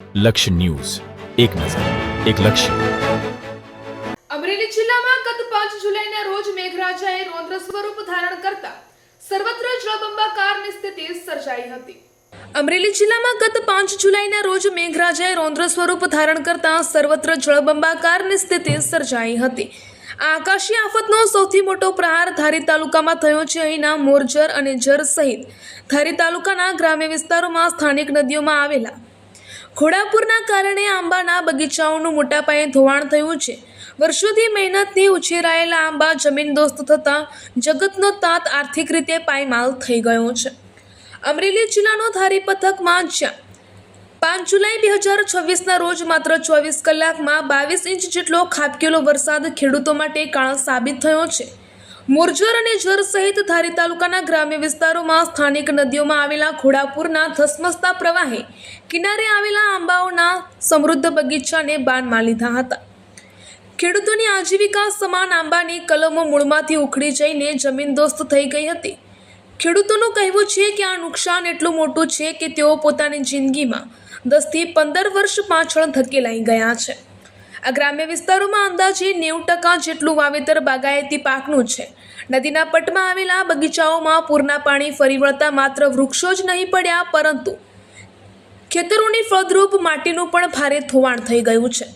લક્ષ્ય ન્યૂઝ, એક નજર, એક લક્ષ્ય. અમરેલી જિલ્લામાં ગત 5 જુલાઈના રોજ મેઘરાજાએ રૌદ્ર સ્વરૂપ ધારણ કરતા સર્વત્ર જળબંબાકારની સ્થિતિ સર્જાઈ હતી. અમરેલી જિલ્લામાં ગત 5 જુલાઈના રોજ મેઘરાજાએ રૌદ્ર સ્વરૂપ ધારણ કરતા સર્વત્ર જળબંબાકારની સ્થિતિ સર્જાઈ હતી. આ આકાશી આફતનો સૌથી મોટો પ્રહાર ધારી તાલુકામાં થયો છે. અહીંના મોરજર અને જર સહિત ધારી તાલુકાના ગ્રામ્ય વિસ્તારોમાં સ્થાનિક નદીઓમાં આવેલા ઘોડાપુરના કારણે આંબાના બગીચાઓનું મોટા પાયે ધોવાણ થયું છે. વર્ષોથી મહેનતથી ઉછેરાયેલા આંબા જમીનદોસ્ત થતાં જગતનો તાત આર્થિક રીતે પાયમાલ થઈ ગયો છે. અમરેલી જિલ્લાનો ધારી પંથકમાં જ્યાં 5 જુલાઈ 2026ના રોજ માત્ર 24 કલાકમાં 22 ઇંચ જેટલો ખાબકેલો વરસાદ ખેડૂતો માટે કાળ સાબિત થયો છે. મોરજર અને જર સહિત ધારી તાલુકાના ગ્રામ્ય વિસ્તારોમાં સ્થાનિક નદીઓમાં આવેલા ઘોડાપુરના ધસમસતા પ્રવાહે કિનારે આવેલા આંબાઓના સમૃદ્ધ બગીચાને બાનમાં લીધા હતા. ખેડૂતોની આજીવિકા સમાન આંબાની કલમો મૂળમાંથી ઉખડી જઈને જમીનદોસ્ત થઈ ગઈ હતી. ખેડૂતોનું કહેવું છે કે આ નુકસાન એટલું મોટું છે કે તેઓ પોતાની જિંદગીમાં 10 થી 15 વર્ષ પાછળ ધકેલાઈ ગયા છે. આ ગ્રામ્ય વિસ્તારોમાં અંદાજે 90% જેટલું વાવેતર બાગાયતી પાકનું છે. નદીના પટમાં આવેલા બગીચાઓમાં પૂરના પાણી ફરી વળતા માત્ર વૃક્ષો જ નહીં પડ્યા, પરંતુ ખેતરોની ફળદ્રુપ માટીનું પણ ભારે ધોવાણ થઈ ગયું છે.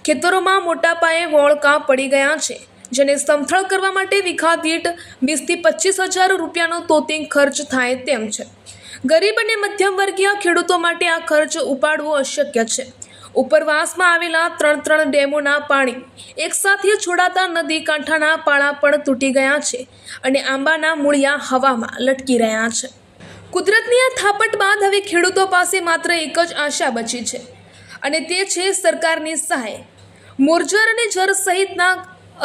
ખેતરોમાં મોટા પાયે વોળકા પડી ગયા છે, જેને સમથળ કરવા માટે વીઘા દીઠ 20 થી 25 હજાર રૂપિયાનો તોતિંગ ખર્ચ થાય તેમ છે. ગરીબ અને મધ્યમ વર્ગીય ખેડૂતો માટે આ ખર્ચ ઉપાડવો અશક્ય છે. ઉપરવાસમાં આવેલા 3 ડેમોના પાણી એકસાથે છોડાતા નદી કાંઠાના પાળા પણ તૂટી ગયા છે અને આંબાના મૂળિયા હવામાં લટકી રહ્યા છે. કુદરતની આ થાપટ બાદ હવે ખેડૂતો પાસે માત્ર એક જ આશા બચી છે, અને તે છે સરકારની સહાય. મોરજર અને જર સહિતના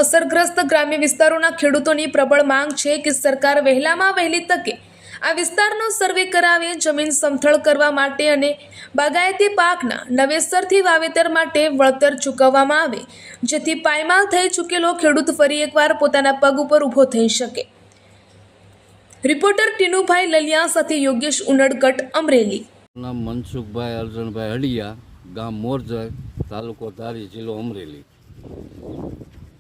અસરગ્રસ્ત ગ્રામ્ય વિસ્તારોના ખેડૂતોની પ્રબળ માંગ છે કે સરકાર વહેલામાં વહેલી તકે આ વિસ્તારનો સર્વે કરાવે, જમીન સમથળ કરવા માટે અને બાગાયતી પાકના નવેસરથી વાવેતર માટે વળતર ચૂકવવામાં આવે, જેથી પાયમાલ થઈ ચૂકેલો ખેડૂત ફરી એકવાર પોતાના પગ ઉપર ઊભો થઈ શકે. રિપોર્ટર ટીનુભાઈ લલિયા સાથે યોગેશ ઉનડકટ, અમરેલી. નામ મનસુખભાઈ અર્જણભાઈ હડિયા, ગામ મોરજર, તાલુકો ધારી, જિલ્લો અમરેલી.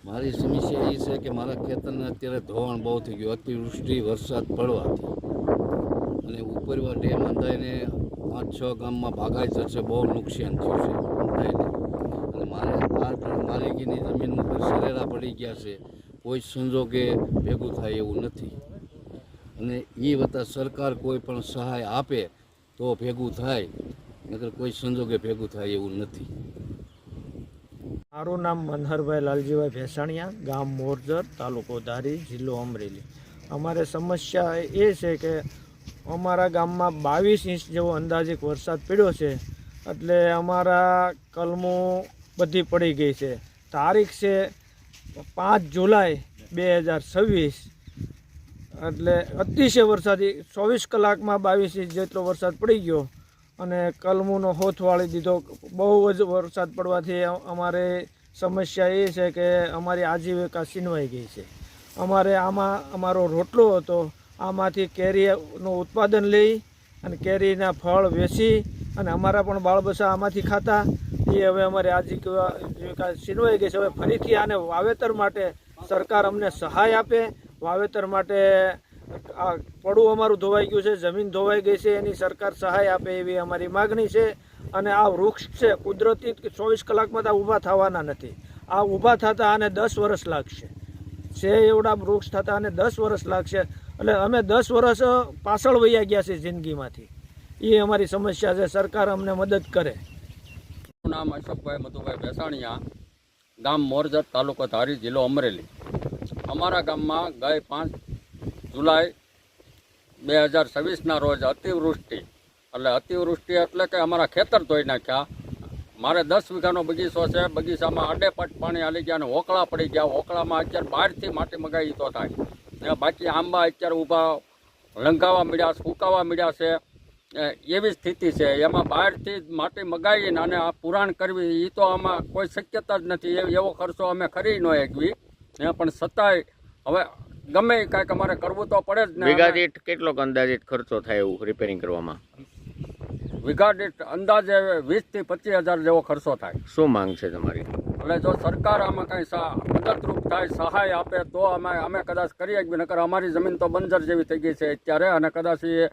મારી સમસ્યા એ છે કે મારા ખેતરને અત્યારે ધોવાણ બહુ થઈ ગયું, અતિવૃષ્ટિ વરસાદ પડવાથી, અને ઉપરવા ડેમ અંધાઈને 5-6 ગામમાં બાગાયતર છે, બહુ નુકસાન થયું છે અંધાઈને. અને મારે આ માલિકીની જમીન ઉપર સરેરા પડી ગયા છે, કોઈ સંજોગે ભેગું થાય એવું નથી. અને એ વત્તા સરકાર કોઈ પણ સહાય આપે તો ભેગું થાય, નકર કોઈ સંજોગે ભેગું થાય એવું નથી. મારું નામ મનહરભાઈ લાલજીભાઈ ભેસાણિયા, ગામ મોરજર, તાલુકો ધારી, જિલ્લો અમરેલી. અમારે સમસ્યા એ છે કે અમારા ગામમાં 22 ઇંચ જેવો અંદાજિક વરસાદ પડ્યો છે, એટલે અમારા કલમો બધી પડી ગઈ છે. તારીખ છે 5 જુલાઈ 2026, એટલે અતિશય વરસાદી 24 કલાકમાં 22 ઇંચ જેટલો વરસાદ પડી ગયો અને કલમોનો હોથ વાળી દીધો. બહુ જ વરસાદ પડવાથી અમારે સમસ્યા એ છે કે અમારી આજીવિકા છીનવાઈ ગઈ છે. અમારે આમાં અમારો રોટલો હતો, આમાંથી કેરીનું ઉત્પાદન લઈ અને કેરીના ફળ વેચી અને અમારા પણ બાળબચ્ચા આમાંથી ખાતા. એ હવે અમારી આજીવિકા છીનવાઈ ગઈ છે. હવે ફરીથી આને વાવેતર માટે સરકાર અમને સહાય આપે. વાવેતર માટે આ પડું અમારું ધોવાઈ ગયું છે, જમીન ધોવાઈ ગઈ છે, એની સરકાર સહાય આપે એવી અમારી માગણી છે. અને આ વૃક્ષ છે કુદરતી 24 કલાકમાં તો ઊભા થવાના નથી. આ ઊભા થતાં આને 10 વર્ષ લાગશે. છે એવડા વૃક્ષ થતાં આને 10 વર્ષ લાગશે. એટલે અમે 10 વર્ષ પાછળ વયા ગયા છે જિંદગીમાંથી. એ અમારી સમસ્યા છે, સરકાર અમને મદદ કરે. મારું નામ અશોકભાઈ મધુભાઈ ભેસાણિયા, ગામ મોરજર, તાલુકો ધારી, જિલ્લો અમરેલી. અમારા ગામમાં ગઈ 5 જુલાઈ 2026ના રોજ અતિવૃષ્ટિ એટલે કે અમારા ખેતર ધોઈ નાખ્યા. મારે 10 વીઘાનો બગીચો છે, બગીચામાં આડેપટ પાણી હાલી ગયા અને ઓકળા પડી ગયા. ઓકળામાં અત્યારે બહારથી માટી મગાવી તો થાય, બાકી આંબા અત્યારે ઊભા લંઘાવા મળ્યા, સુકાવા મળ્યા છે, એવી સ્થિતિ છે. એમાં બહારથી માટી મગાવીને અને આ પુરાણ કરવી એ તો આમાં કોઈ શક્યતા જ નથી. એવો ખર્ચો અમે કરી ન શકવી, પણ છતાંય હવે ગમે કાંઈક અમારે કરવું તો પડે જ ને. વીઘા દીઠ કેટલો અંદાજિત ખર્ચો થાય એવું રિપેરિંગ કરવામાં? વીઘા દીઠ અંદાજે 20 થી 25,000 જેવો ખર્ચો થાય. શું માંગ છે તમારી? એટલે જો સરકાર આમાં કંઈ મદદરૂપ થાય, સહાય આપે તો અમે કદાચ કરી શકીએ. નકર અમારી જમીન તો બંજર જેવી થઈ ગઈ છે અત્યારે, અને કદાચ એ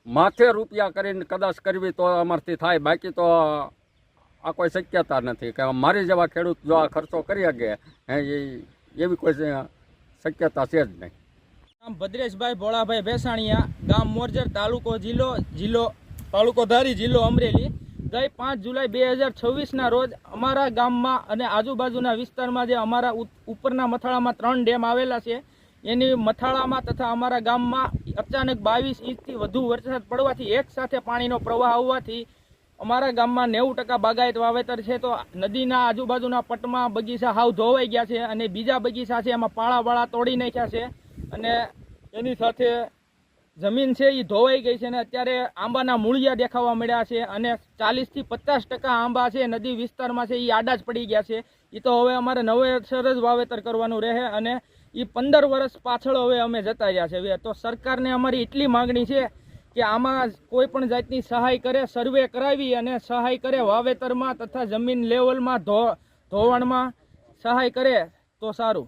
માથે રૂપિયા કરીને કદાચ કરવી તો અમારથી થાય, બાકી તો આ કોઈ શક્યતા નથી કે મારી જેવા ખેડૂત જો આ ખર્ચો કરી શકે એવી કોઈ શક્યતા છે જ નહીં. નામ ભદ્રેશભાઈ ભોળાભાઈ ભેસાણીયા, ગામ મોરજર, તાલુકો ધારી, જિલ્લો અમરેલી. ગઈ 5 જુલાઈ 2026ના રોજ અમારા ગામમાં અને આજુબાજુના વિસ્તારમાં જે અમારા ઉપરના મથાળામાં 3 ડેમ આવેલા છે, એની મથાળામાં તથા અમારા ગામમાં અચાનક 22 ઇંચથી વધુ વરસાદ પડવાથી એક સાથે પાણીનો પ્રવાહ આવવાથી અમારા ગામમાં 90% બાગાયત વાવેતર છે. તો નદીના આજુબાજુના પટમાં બગીચા હાવ ધોવાઈ ગયા છે, અને બીજા બગીચા છે એમાં પાળા તોડી નાખ્યા છે, અને એની સાથે જમીન છે એ ધોવાઈ ગઈ છે. અને અત્યારે આંબાના મૂળિયા દેખાવા મળ્યા છે, અને 40 થી 50% આંબા છે નદી વિસ્તારમાં છે એ આડા જ પડી ગયા છે. એ તો હવે અમારે નવેસર જ વાવેતર કરવાનું રહે, અને એ 15 વર્ષ પાછળ હવે અમે જતા રહ્યા છે. તો સરકારને અમારી એટલી માગણી છે કે આમાં કોઈ પણ જાતની સહાય કરે, સર્વે કરાવી અને સહાય કરે વાવેતરમાં તથા જમીન લેવલમાં ધોવાણમાં સહાય કરે તો સારું.